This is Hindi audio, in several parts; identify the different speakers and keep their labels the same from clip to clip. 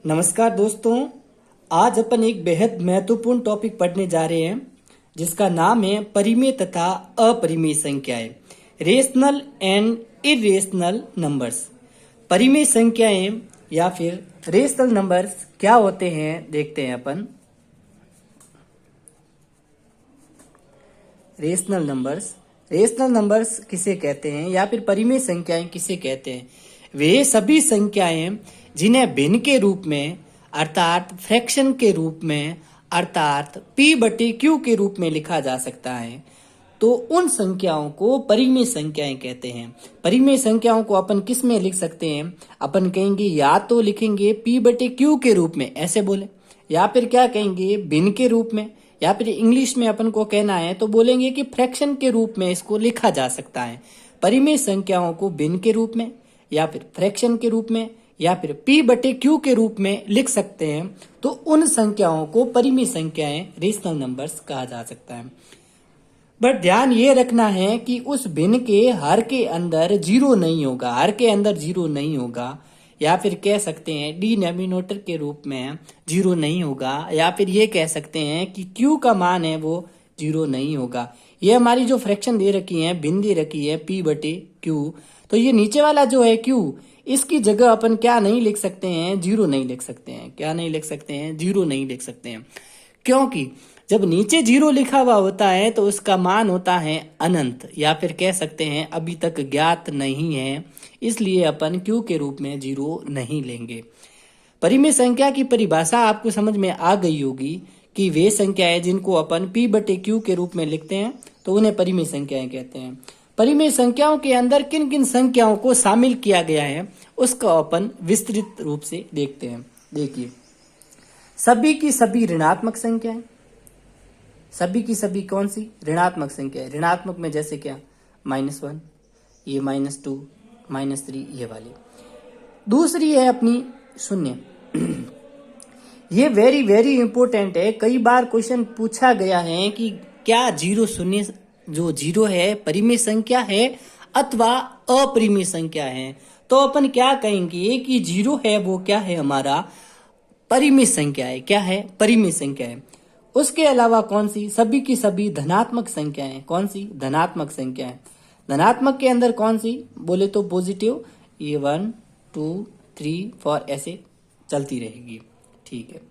Speaker 1: नमस्कार दोस्तों। आज अपन एक बेहद महत्वपूर्ण टॉपिक पढ़ने जा रहे हैं जिसका नाम है परिमेय तथा अपरिमेय संख्याएं, रेशनल एंड इरेशनल नंबर्स। परिमेय संख्याएं या फिर रेशनल नंबर्स क्या होते हैं देखते हैं अपन। रेशनल नंबर्स किसे कहते हैं या फिर परिमेय संख्याएं किसे कहते हैं? वे सभी संख्याएं जिन्हें भिन्न के रूप में अर्थात फ्रैक्शन के रूप में अर्थात p/q के रूप में लिखा जा सकता है, तो उन संख्याओं को परिमेय संख्याएं कहते हैं। परिमेय संख्याओं को अपन किस में लिख सकते हैं? अपन कहेंगे या तो लिखेंगे p/q के रूप में, ऐसे बोले, या फिर क्या कहेंगे भिन्न के रूप में, या फिर इंग्लिश में अपन को कहना है तो बोलेंगे कि फ्रैक्शन के रूप में इसको लिखा जा सकता है। परिमेय संख्याओं को भिन्न के रूप में या फिर फ्रैक्शन के रूप में या फिर p/q के रूप में लिख सकते हैं, तो उन संख्याओं को परिमेय संख्याएं रेशनल नंबर्स कहा जा सकता है। बट ध्यान ये रखना है कि उस भिन्न के हर के अंदर जीरो नहीं होगा, हर के अंदर जीरो नहीं होगा, या फिर कह सकते हैं डिनोमिनेटर के रूप में जीरो नहीं होगा, या फिर ये कह सकते हैं कि q का मान है वो जीरो नहीं होगा। ये हमारी जो फ्रैक्शन दे रखी है, भिन्न दे रखी है p/q, तो ये नीचे वाला जो है q, इसकी जगह अपन क्या नहीं लिख सकते हैं? जीरो नहीं लिख सकते हैं। क्या नहीं लिख सकते हैं? जीरो नहीं लिख सकते हैं, क्योंकि जब नीचे जीरो लिखा हुआ होता है तो उसका मान होता है अनंत, या फिर कह सकते हैं अभी तक ज्ञात नहीं है, इसलिए अपन q के रूप में जीरो नहीं लेंगे। परिमेय संख्या की परिभाषा आपको समझ में आ गई होगी कि वे संख्याएं जिनको अपन p/q के रूप में लिखते हैं तो उन्हें परिमेय संख्याएं कहते हैं। परिमेय संख्याओं के अंदर किन किन संख्याओं को शामिल किया गया है उसका अपन विस्तृत रूप से देखते हैं। देखिए, सभी की सभी ऋणात्मक संख्याएं, सभी की सभी कौन सी? ऋणात्मक संख्या है। ऋणात्मक में जैसे क्या? -1, ये -2, -3, ये वाली। दूसरी है अपनी शून्य। ये वेरी वेरी इंपॉर्टेंट है। कई बार क्वेश्चन पूछा गया है कि क्या जीरो शून्य जो जीरो है परिमेय संख्या है अथवा अपरिमेय संख्या है? तो अपन क्या कहेंगे कि जीरो है वो क्या है? हमारा परिमेय संख्या है। क्या है? परिमेय संख्या है। उसके अलावा कौन सी? सभी की सभी धनात्मक संख्याएं। कौन सी? धनात्मक संख्याएं। धनात्मक के अंदर कौन सी? बोले तो पॉजिटिव, ये 1 2 3 4 ऐसे चलती रहेगी। ठीक है।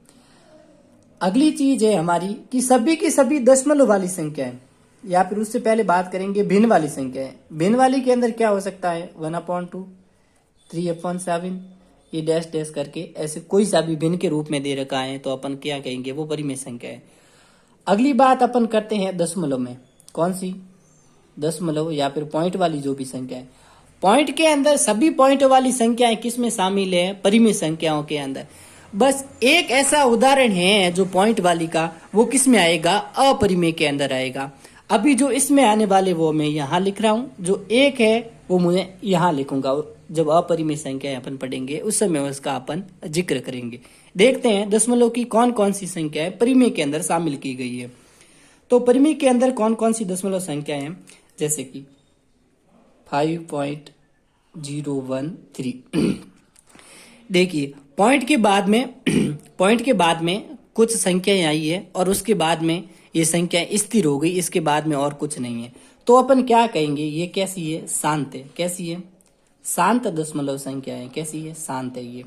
Speaker 1: अगली चीज है हमारी कि सभी की सभी दशमलव वाली संख्याएं, या फिर उससे पहले बात करेंगे भिन्न वाली संख्याएं। भिन्न वाली के अंदर क्या हो सकता है? 1/2, 3/7, ये डैश डैश करके ऐसे कोई सा भी भिन्न के रूप में दे रखा है तो अपन क्या कहेंगे? वो परिमेय संख्या है। अगली बात अपन करते हैं दशमलव में। कौन सी? दशमलव या फिर पॉइंट वाली जो भी संख्या है। पॉइंट के अंदर सभी पॉइंट वाली संख्याएं किस में शामिल है? परिमेय संख्याओं के अंदर। बस एक ऐसा उदाहरण है जो पॉइंट वाली का, वो किस में आएगा? अपरिमेय के अंदर आएगा। अभी जो इसमें आने वाले वो मैं यहाँ लिख रहा हूँ, जो एक है वो मुझे यहाँ लिखूंगा। जब अपरिमेय संख्या अपन पढ़ेंगे उस समय उसका अपन जिक्र करेंगे। देखते हैं दशमलव की कौन कौन सी संख्या है परिमेय के अंदर शामिल की गई है। तो परिमेय के अंदर कौन कौन सी दशमलव संख्या है? जैसे कि 5.013। देखिए, पॉइंट के बाद में कुछ संख्याएं आई है और उसके बाद में ये संख्या स्थिर हो गई, इसके बाद में और कुछ नहीं है, तो अपन क्या कहेंगे? ये कैसी है? शांत है। कैसी है? शांत दशमलव संख्या है। कैसी है? शांत है। ये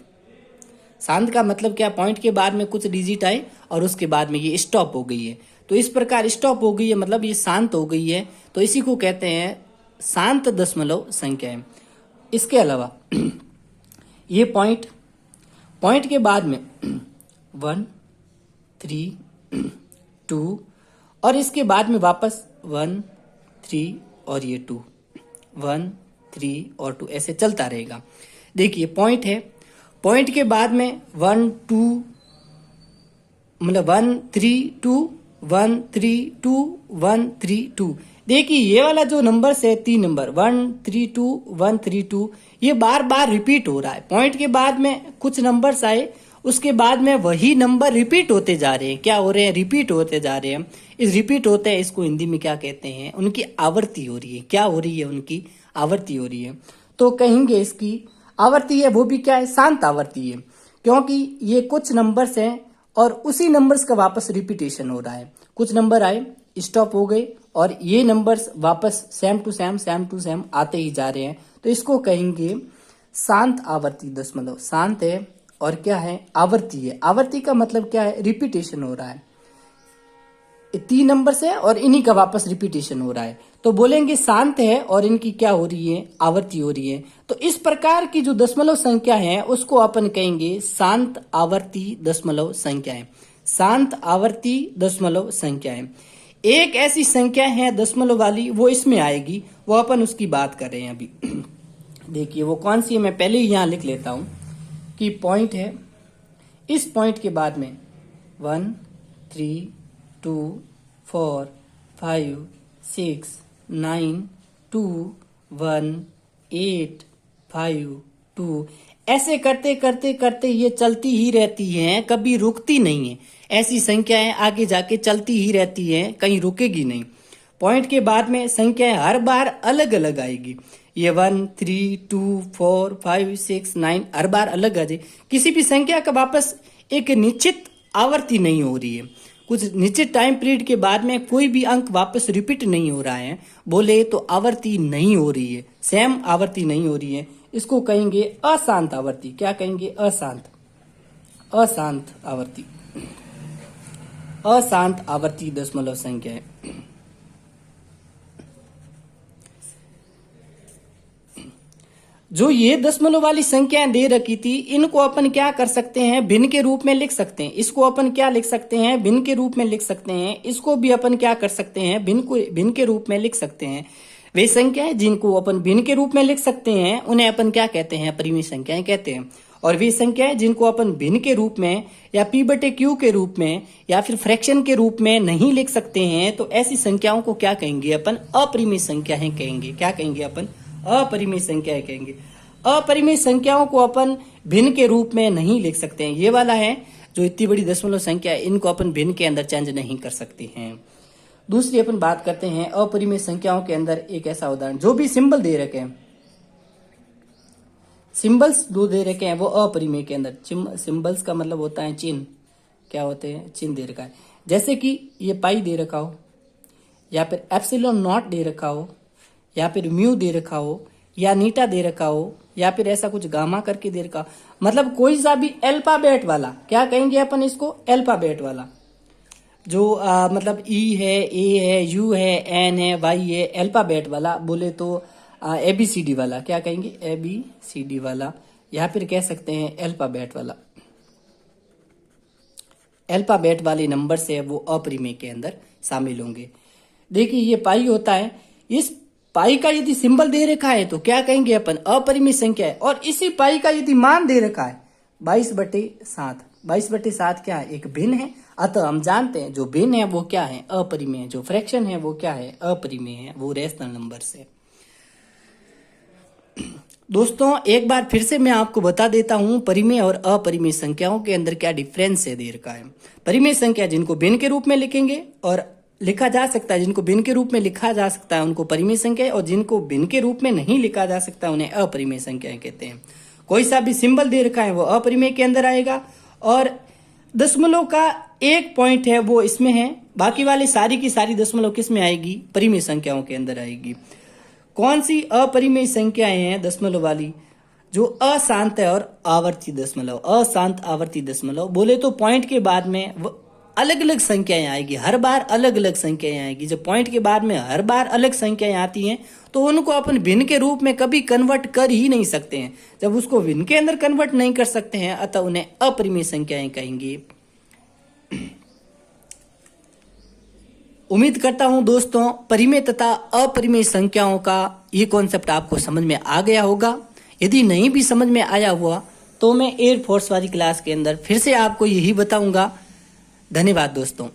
Speaker 1: शांत का मतलब क्या? पॉइंट के बाद में कुछ डिजिट आए और उसके बाद में ये स्टॉप हो गई है, तो इस प्रकार स्टॉप हो गई है मतलब ये शांत हो गई है, तो इसी को कहते हैं शांत दशमलव संख्या है। इसके अलावा ये पॉइंट के बाद में 1 3 2 और इसके बाद में वापस 1 3 और ये 2, 1 3 और 2 ऐसे चलता रहेगा। देखिए, पॉइंट है, पॉइंट के बाद में 1 2 मतलब 1 3 2 1 3 2 1 3 2। देखिए, ये वाला जो नंबर है 3 नंबर 1 3 2 1 3 2, ये बार बार रिपीट हो रहा है। पॉइंट के बाद में कुछ नंबर्स आए, उसके बाद में वही नंबर रिपीट होते जा रहे हैं। क्या हो रहे हैं? रिपीट होते जा रहे हैं। इस रिपीट होते हैं, इसको हिंदी में क्या कहते हैं? उनकी आवृत्ति हो रही है। क्या हो रही है? उनकी आवृत्ति हो रही है। तो कहेंगे इसकी आवृत्ति है वो भी क्या है? शांत आवृत्ति है। क्योंकि ये कुछ नंबर्स हैं और उसी नंबर्स का वापस रिपीटेशन हो रहा है। कुछ नंबर आए, स्टॉप हो गए और ये नंबर्स वापस सेम टू सेम आते ही जा रहे हैं, तो इसको कहेंगे शांत आवर्ती दशमलव। शांत है और क्या है, आवर्ती है। आवर्ती का मतलब क्या है, रिपीटेशन हो रहा है। 3 नंबर्स है और इन्हीं का वापस रिपीटेशन हो रहा है, तो बोलेंगे शांत है और इनकी क्या हो रही है, आवर्ती हो रही है। तो इस प्रकार की जो दशमलव संख्या है उसको अपन कहेंगे शांत आवर्ती दशमलव संख्याएं। शांत आवर्ती दशमलव संख्याएं। एक ऐसी संख्या है दशमलव वाली, वो इसमें आएगी, वो अपन उसकी बात कर रहे हैं अभी। देखिए वो कौन सी है, मैं पहले ही यहां लिख लेता हूं कि पॉइंट है, इस पॉइंट के बाद में 1 3 2 4 5 6 9 2 1 8 5 2 ऐसे करते करते करते ये चलती ही रहती हैं, कभी रुकती नहीं है। ऐसी संख्याएं आगे जाके चलती ही रहती हैं, कहीं रुकेगी नहीं। पॉइंट के बाद में संख्याएं हर बार अलग अलग आएगी। ये 1 3 2 4 5 6 9 हर बार अलग आ जाए। किसी भी संख्या का वापस एक निश्चित आवर्ती नहीं हो रही है। कुछ निश्चित टाइम पीरियड के बाद में कोई भी अंक वापस रिपीट नहीं हो रहा है, बोले तो आवर्ती नहीं हो रही है, सेम आवर्ती नहीं हो रही है। इसको कहेंगे अशांत आवर्ती। क्या कहेंगे, अशांत आवर्ती। अशांत आवर्ती दशमलव संख्या है। जो ये दशमलव वाली संख्याएं दे रखी थी, इनको अपन क्या कर सकते हैं, भिन्न के रूप में लिख सकते हैं। इसको अपन क्या लिख सकते हैं, भिन्न के रूप में लिख सकते हैं। इसको भी अपन क्या कर सकते हैं, भिन्न के रूप में लिख सकते हैं। वे संख्याएं जिनको अपन भिन्न के रूप में लिख सकते हैं उन्हें अपन क्या कहते हैं, परिमेय संख्याएं कहते हैं। और वे संख्याएं जिनको अपन भिन्न के रूप में या p/q के रूप में या फिर फ्रैक्शन के रूप में नहीं लिख सकते हैं, तो ऐसी संख्याओं को क्या कहेंगे, अपन अपरिमेय संख्याएं कहेंगे। क्या कहेंगे, अपन अपरिमेय संख्याएं कहेंगे। अपरिमेय संख्याओं को अपन भिन्न के रूप में नहीं लिख सकते हैं। ये वाला है जो इतनी बड़ी दशमलव संख्या है, इनको अपन भिन्न के अंदर चेंज नहीं कर सकते हैं। दूसरी अपन बात करते हैं अपरिमेय संख्याओं के अंदर एक ऐसा उदाहरण, जो भी सिंबल दे रखे हैं, सिंबल्स दो दे रखे हैं, वो अपरिमेय के अंदर। सिंबल्स का मतलब होता है चिन्ह। क्या होते हैं, चिन्ह दे रखा है। जैसे कि ये पाई दे रखा हो, या फिर एप्सिलॉन नॉट दे रखा हो, या फिर म्यू दे रखा हो, या नीटा दे रखा हो, या फिर ऐसा कुछ गामा करके दे रखा हो। मतलब कोई सा भी अल्फाबेट वाला, क्या कहेंगे अपन इसको, अल्फाबेट वाला। जो मतलब ई है, ए है, यू है, एन है, वाई है, अल्फाबेट वाला। बोले तो ABCD वाला। क्या कहेंगे, ABCD वाला, या फिर कह सकते हैं अल्फाबेट वाला। अल्फाबेट वाले नंबर से वो अपरिमेय के अंदर शामिल होंगे। देखिए ये पाई होता है, इस पाई का यदि सिंबल दे रखा है तो क्या कहेंगे अपन, अपरिमेय संख्या है। और इसी पाई का यदि मान दे रखा है 22/7, 22/7 क्या है, एक भिन्न है। अतः हम जानते हैं जो भिन्न है वो क्या है, अपरिमेय। जो फ्रैक्शन है वो क्या है, अपरिमेय है, वो रेशनल नंबर से। दोस्तों एक बार फिर से मैं आपको बता देता हूं परिमेय और अपरिमेय संख्याओं के अंदर क्या डिफरेंस है दे रखा है। परिमेय संख्या जिनको भिन्न के रूप में लिखेंगे और लिखा जा सकता है, जिनको भिन्न के रूप में लिखा जा सकता है उनको परिमेय संख्या, और जिनको भिन्न के रूप में नहीं लिखा जा सकता उन्हें अपरिमेय संख्याएं कहते हैं। कोई सा भी सिंबल दे रखा है वो अपरिमेय के अंदर आएगा, और दशमलव का एक पॉइंट है वो इसमें है, बाकी वाली सारी की सारी दशमलव किस में आएगी, परिमेय संख्याओं के अंदर आएगी। कौन सी अपरिमेय संख्याएं हैं दशमलव वाली, जो अशांत है और आवर्ती दशमलव। अशांत आवर्ती दशमलव बोले तो पॉइंट के बाद में अलग अलग संख्याएं आएगी, हर बार अलग अलग संख्याएं आएगी। जब पॉइंट के बाद में हर बार अलग संख्याएं आती हैं तो उनको अपन भिन्न के रूप में कभी कन्वर्ट कर ही नहीं सकते हैं। जब उसको भिन्न के अंदर कन्वर्ट नहीं कर सकते हैं, अतः उन्हें अपरिमेय संख्याएं कहेंगे। उम्मीद करता हूं दोस्तों परिमेय तथा अपरिमेय संख्याओं का ये कॉन्सेप्ट आपको समझ में आ गया होगा। यदि नहीं भी समझ में आया हुआ तो मैं एयरफोर्स वाली क्लास के अंदर फिर से आपको यही बताऊंगा। धन्यवाद दोस्तों।